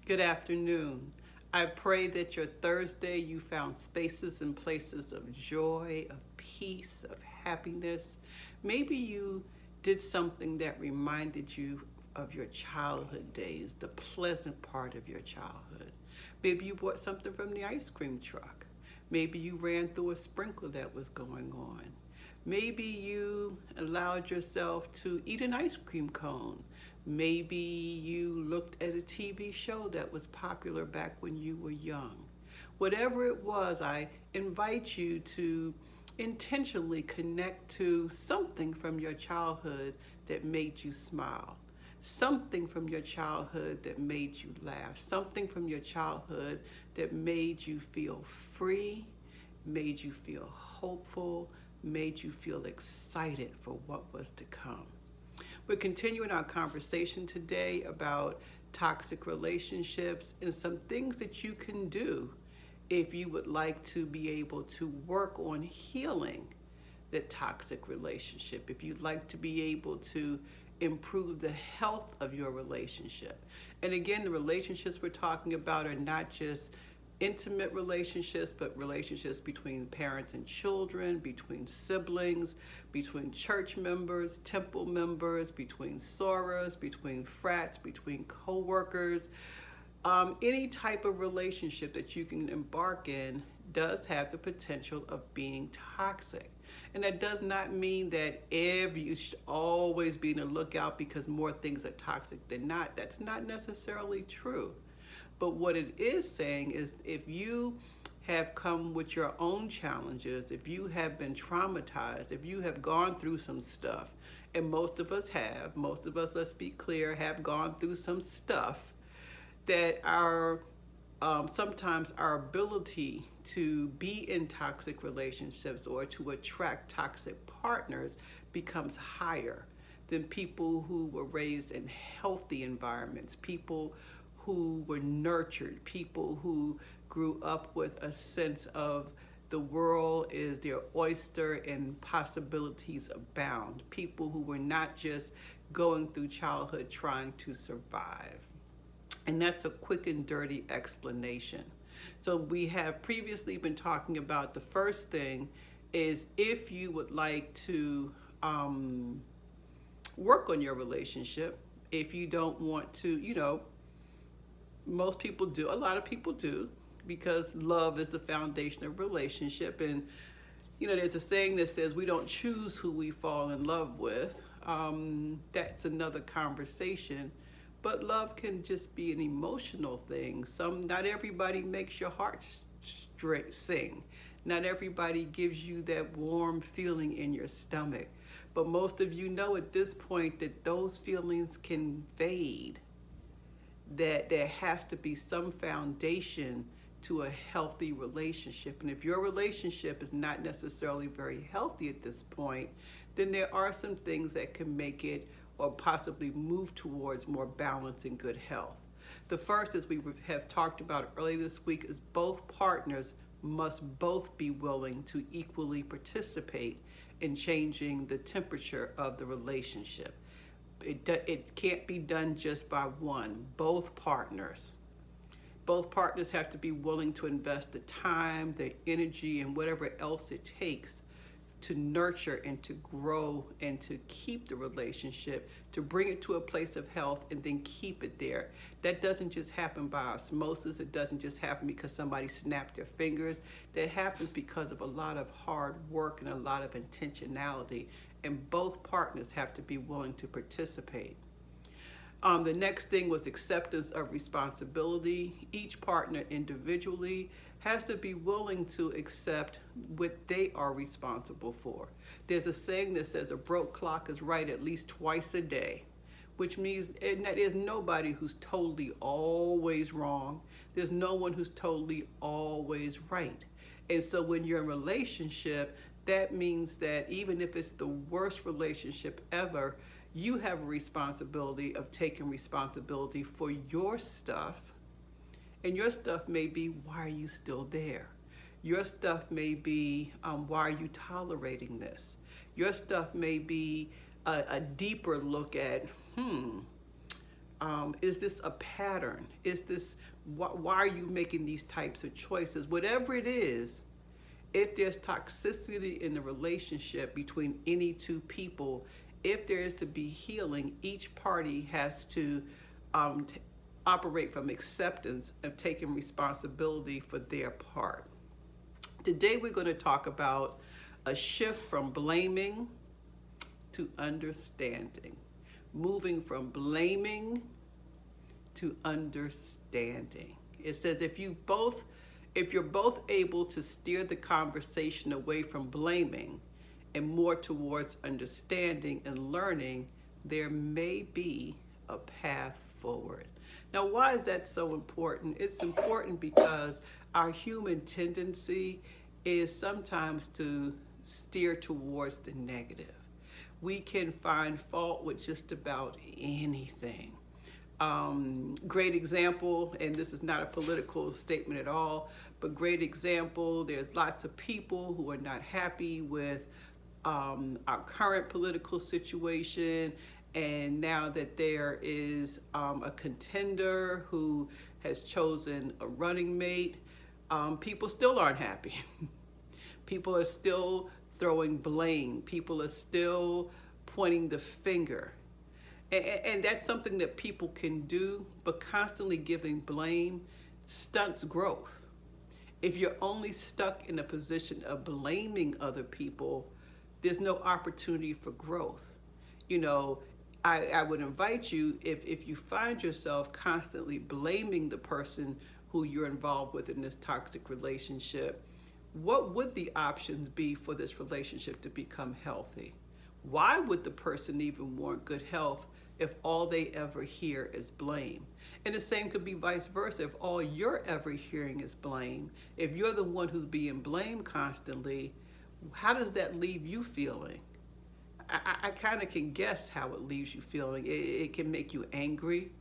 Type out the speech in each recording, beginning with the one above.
Good afternoon. I pray that your Thursday you found spaces and places of joy, of peace, of happiness. Maybe you did something that reminded you of your childhood days, the pleasant part of your childhood. Maybe you bought something from the ice cream truck. Maybe you ran through a sprinkler that was going on. Maybe you allowed yourself to eat an ice cream cone. Maybe you looked at a TV show that was popular back when you were young. Whatever it was, I invite you to intentionally connect to something from your childhood that made you smile, something from your childhood that made you laugh, something from your childhood that made you feel free, made you feel hopeful, made you feel excited for what was to come. We're continuing our conversation today about toxic relationships and some things that you can do if you would like to be able to work on healing the toxic relationship, if you'd like to be able to improve the health of your relationship. And again, the relationships we're talking about are not just intimate relationships, but relationships between parents and children, between siblings, between church members, temple members, between sorors, between frats, between co-workers. Any type of relationship that you can embark in does have the potential of being toxic. And that does not mean that you should always be on the lookout because more things are toxic than not. That's not necessarily true. But what it is saying is if you have come with your own challenges, if you have been traumatized, if you have gone through some stuff, and most of us, let's be clear, have gone through some stuff, that sometimes our ability to be in toxic relationships or to attract toxic partners becomes higher than people who were raised in healthy environments, people who were nurtured, people who grew up with a sense of the world is their oyster and possibilities abound, people who were not just going through childhood trying to survive. And that's a quick and dirty explanation. So we have previously been talking about the first thing is if you would like to work on your relationship, if you don't want to, most people do, a lot of people do, because love is the foundation of relationship. And, there's a saying that says we don't choose who we fall in love with. That's another conversation. But love can just be an emotional thing. Not everybody makes your heart sing. Not everybody gives you that warm feeling in your stomach. But most of you know at this point that those feelings can fade, that there has to be some foundation to a healthy relationship. And if your relationship is not necessarily very healthy at this point, then there are some things that can make it or possibly move towards more balance and good health. The first, as we have talked about earlier this week, is both partners must both be willing to equally participate in changing the temperature of the relationship. It can't be done just by one. Both partners have to be willing to invest the time, the energy, and whatever else it takes to nurture and to grow and to keep the relationship, to bring it to a place of health and then keep it there. That doesn't just happen by osmosis. It doesn't just happen because somebody snapped their fingers. That happens because of a lot of hard work and a lot of intentionality. And both partners have to be willing to participate. The next thing was acceptance of responsibility. Each partner individually has to be willing to accept what they are responsible for. There's a saying that says a broke clock is right at least twice a day, which means that there's nobody who's totally always wrong. There's no one who's totally always right. And so when you're in a relationship, that means that even if it's the worst relationship ever, you have a responsibility of taking responsibility for your stuff. And your stuff may be, why are you still there? Your stuff may be, why are you tolerating this? Your stuff may be a deeper look at, Is this a pattern? Is this, why are you making these types of choices? Whatever it is, if there's toxicity in the relationship between any two people, if there is to be healing, each party has to operate from acceptance of taking responsibility for their part. Today we're going to talk about a shift from blaming to understanding. Moving from blaming to understanding. It says if you're both able to steer the conversation away from blaming and more towards understanding and learning, there may be a path forward. Now, why is that so important? It's important because our human tendency is sometimes to steer towards the negative. We can find fault with just about anything. Great example, and this is not a political statement at all, but great example, there's lots of people who are not happy with our current political situation, and now that there is a contender who has chosen a running mate, people still aren't happy. People are still throwing blame. People are still pointing the finger. And that's something that people can do, but constantly giving blame stunts growth. If you're only stuck in a position of blaming other people, there's no opportunity for growth. You know, I would invite you, if you find yourself constantly blaming the person who you're involved with in this toxic relationship, what would the options be for this relationship to become healthy? Why would the person even want good health if all they ever hear is blame? And the same could be vice versa. If all you're ever hearing is blame, if you're the one who's being blamed constantly, how does that leave you feeling? I kind of can guess how it leaves you feeling. It can make you angry.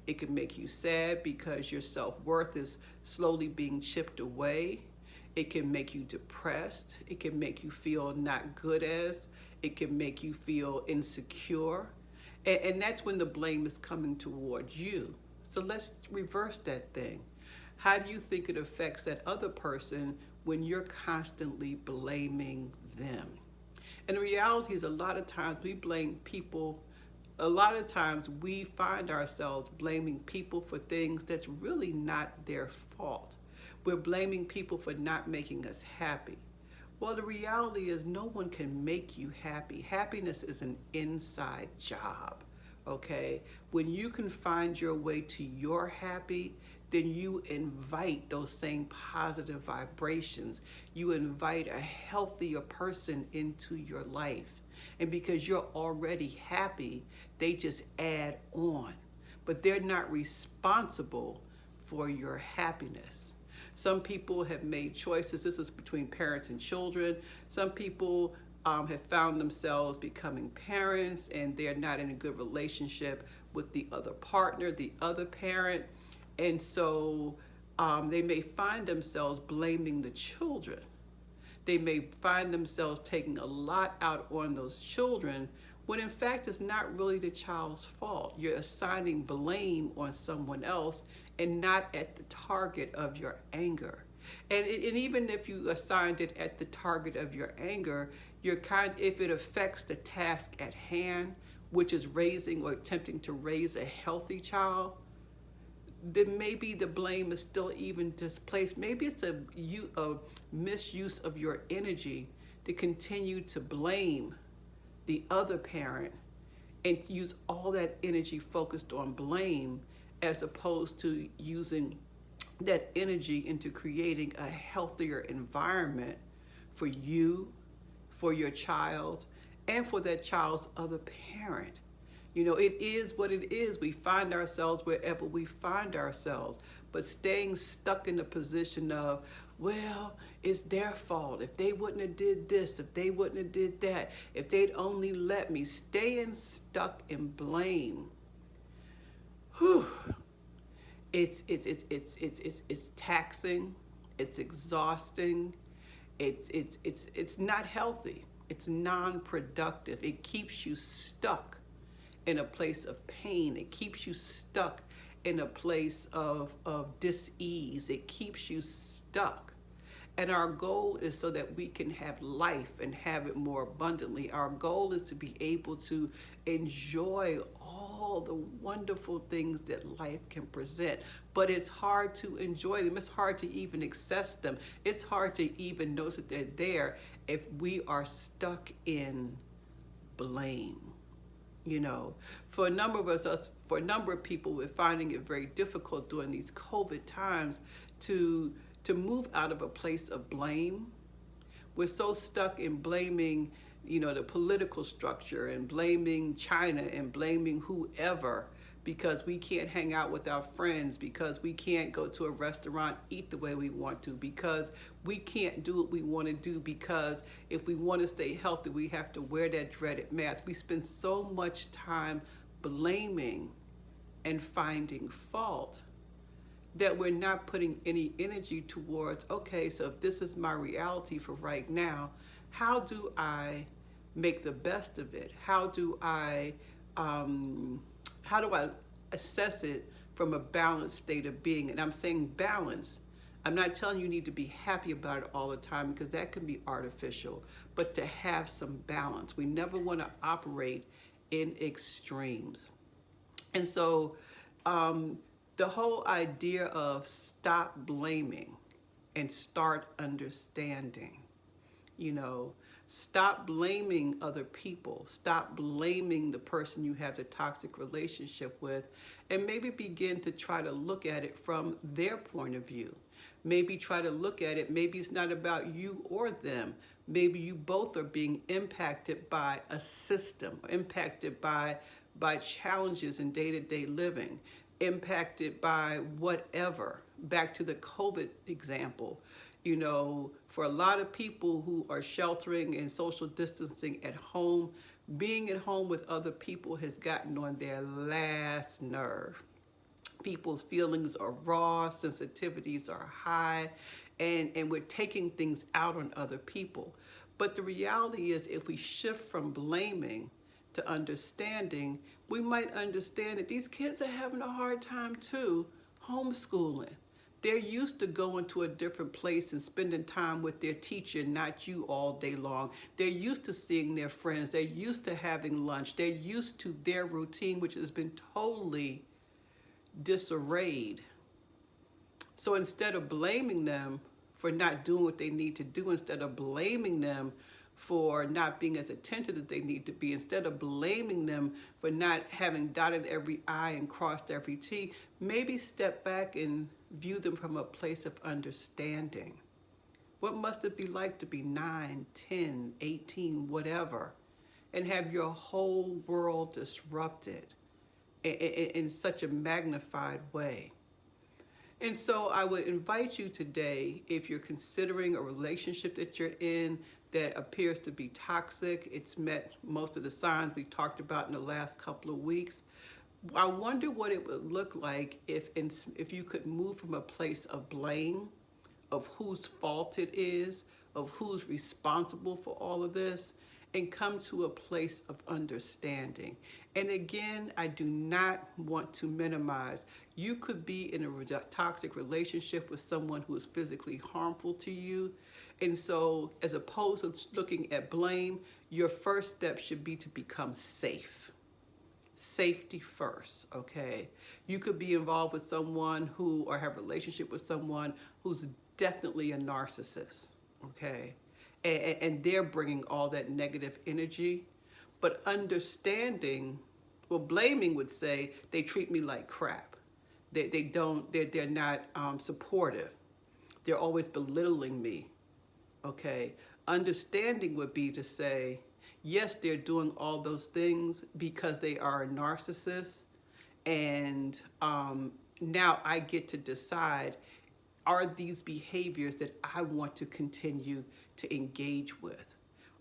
It can make you sad because your self-worth is slowly being chipped away. It can make you depressed. It can make you feel not good as. It can make you feel insecure. And that's when the blame is coming towards you. So let's reverse that thing. How do you think it affects that other person when you're constantly blaming them? And the reality is a lot of times we blame people. A lot of times we find ourselves blaming people for things that's really not their fault. We're blaming people for not making us happy. Well, the reality is no one can make you happy. Happiness is an inside job, okay? When you can find your way to your happy, then you invite those same positive vibrations. You invite a healthier person into your life. And because you're already happy, they just add on. But they're not responsible for your happiness. Some people have made choices. This is between parents and children. Some people have found themselves becoming parents and they're not in a good relationship with the other partner, the other parent. And so they may find themselves blaming the children. They may find themselves taking a lot out on those children when in fact it's not really the child's fault. You're assigning blame on someone else and not at the target of your anger. And even if you assigned it at the target of your anger, if it affects the task at hand, which is raising or attempting to raise a healthy child, then maybe the blame is still even displaced. Maybe it's a misuse of your energy to continue to blame the other parent and use all that energy focused on blame as opposed to using that energy into creating a healthier environment for you, for your child, and for that child's other parent. You know, it is what it is. We find ourselves wherever we find ourselves. But staying stuck in the position of, well, it's their fault. If they wouldn't have did this, if they wouldn't have did that, if they'd only let me, staying stuck in blame. Whew. It's taxing. It's exhausting. It's not healthy. It's non-productive. It keeps you stuck in a place of pain. It keeps you stuck in a place of dis-ease. It keeps you stuck. And our goal is so that we can have life and have it more abundantly. Our goal is to be able to enjoy all the wonderful things that life can present. But it's hard to enjoy them. It's hard to even access them. It's hard to even notice that they're there if we are stuck in blame. You know, for a number of us, for a number of people, we're finding it very difficult during these COVID times to move out of a place of blame. We're so stuck in blaming, you know, the political structure and blaming China and blaming whoever because we can't hang out with our friends, because we can't go to a restaurant, eat the way we want to, because we can't do what we want to do, because if we want to stay healthy, we have to wear that dreaded mask. We spend so much time blaming and finding fault that we're not putting any energy towards, okay, so if this is my reality for right now, how do I make the best of it? How do I assess it from a balanced state of being? And I'm saying balance. I'm not telling you need to be happy about it all the time, because that can be artificial, but to have some balance. We never want to operate in extremes. And so the whole idea of stop blaming and start understanding, you know, stop blaming other people, stop blaming the person you have the toxic relationship with, and maybe begin to try to look at it from their point of view. Maybe try to look at it, maybe it's not about you or them. Maybe you both are being impacted by a system, impacted by challenges in day-to-day living, impacted by whatever. Back to the COVID example, you know, for a lot of people who are sheltering and social distancing at home, being at home with other people has gotten on their last nerve. People's feelings are raw, sensitivities are high, and we're taking things out on other people. But the reality is, if we shift from blaming to understanding, we might understand that these kids are having a hard time too, homeschooling. They're used to going to a different place and spending time with their teacher, not you, all day long. They're used to seeing their friends. They're used to having lunch. They're used to their routine, which has been totally disarrayed. So instead of blaming them for not doing what they need to do, instead of blaming them for not being as attentive as they need to be, instead of blaming them for not having dotted every I and crossed every T, maybe step back and view them from a place of understanding. What must it be like to be 9, 10, 18, whatever, and have your whole world disrupted in such a magnified way? And so I would invite you today, if you're considering a relationship that you're in that appears to be toxic, it's met most of the signs we talked about in the last couple of weeks, I wonder what it would look like if you could move from a place of blame, of whose fault it is, of who's responsible for all of this, and come to a place of understanding. And again, I do not want to minimize. You could be in a toxic relationship with someone who is physically harmful to you. And so as opposed to looking at blame, your first step should be to become safe. Safety first, okay? You could be involved with someone or have a relationship with someone who's definitely a narcissist, okay? And they're bringing all that negative energy. But understanding, well, blaming would say they treat me like crap. They're not supportive. They're always belittling me, okay? Understanding would be to say, yes, they're doing all those things because they are a narcissist, and now I get to decide, are these behaviors that I want to continue to engage with?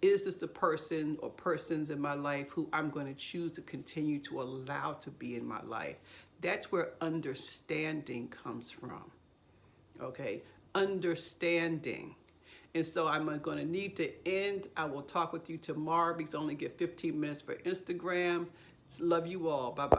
Is this the person or persons in my life who I'm going to choose to continue to allow to be in my life? That's where understanding comes from, okay? Understanding. And so I'm going to need to end. I will talk with you tomorrow because I only get 15 minutes for Instagram. Love you all. Bye bye.